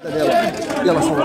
يلا صور.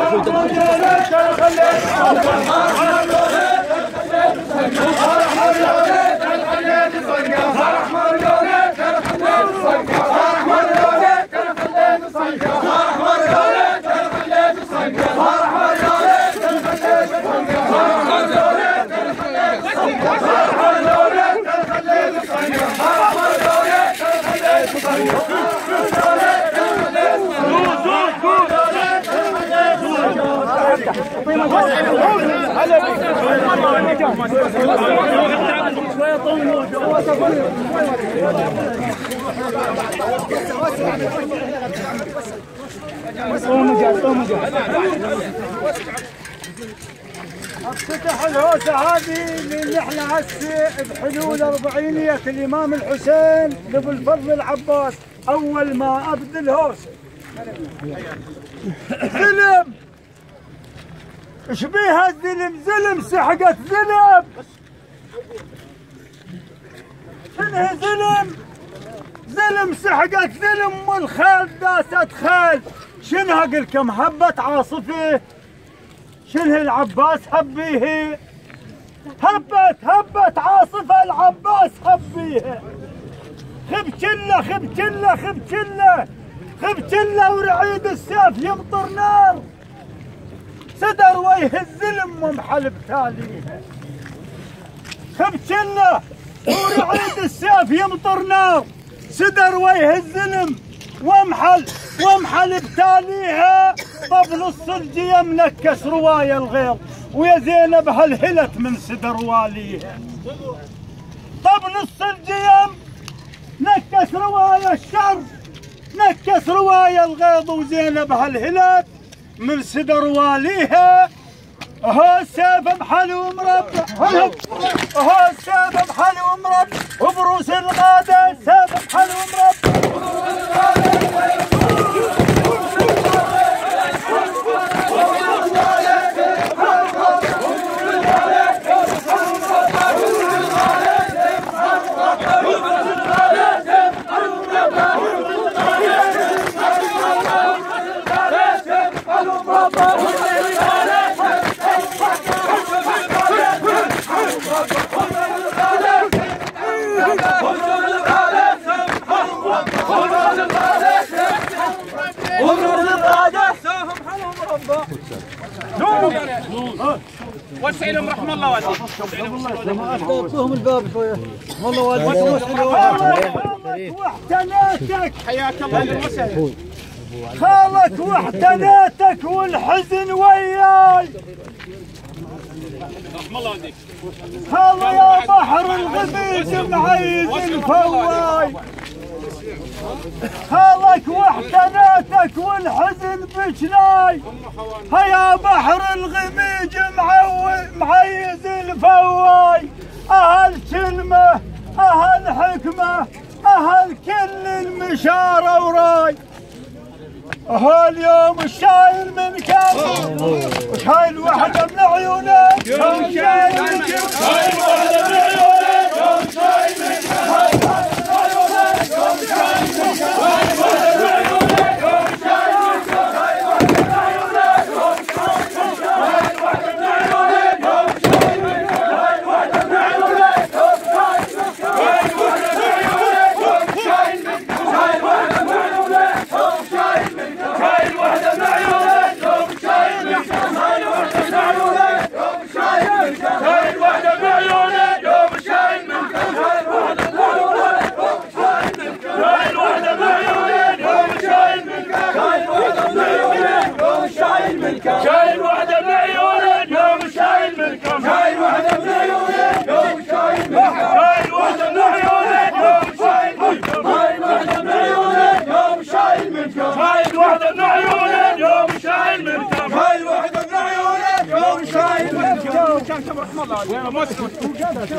افتتح الهوسه هذه اللي احنا هسه بحلول اربعينيه الامام الحسين لابو الفضل العباس. اول ما ابدا الهوسه زلم ايش بيها الزلم؟ زلم سحقت زلم. شنو زلم؟ زلم سحقت زلم والخيل داست خيل. شنو هقلكم؟ هبت عاصفه. شنو العباس هبيه؟ هبت عاصفه العباس هبيها. خبتله ورعيد السيف يمطر نار. سدر وجه الزلم ومحل بتاليها. خبتله ورعيد السيف يمطر نار. سدر وجه الزلم ومحل بتاليها. طبل الصلجيه منكس روايه الغيظ ويا زينب هلهلت من سدر واليها. طبل الصلجيه نكس روايه الشر، نكس روايه الغيظ وزينب هلهلت من سدر واليها. هو السيف محل ومربع، هو السيف محل ومربع وبروس الغاده. سيف محل ومربع وسعي لهم رحم الله والديك. اعطوهم الباب شويه. والله والديك واحتنيتك. حياك الله وسهلا. خالك واحتنيتك والحزن وياي. رحم الله والديك. خال يا بحر الغبيج معيز الفواي. خالك واحتنيتك والحزن بجناي. هيا بحر الغميج معيز الفواي. اهل كلمه اهل حكمه اهل كل المشاره وراي. اليوم الشايل من كف وشايل وحده من عيونك. يوم شايل من كف شايل وحده من عيونك. يوم شايل من كف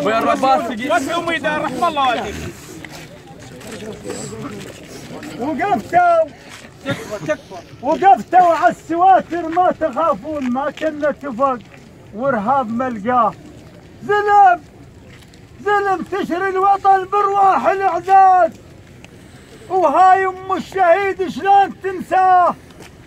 وين الرباط وين امي دار رحم الله والديك. وقفتوا على السواتر ما تخافون ما كنا اتفق وارهاب ملقاه. زلم تشري الوطن برواح الاعزاز. وهاي ام الشهيد شلون تنساه.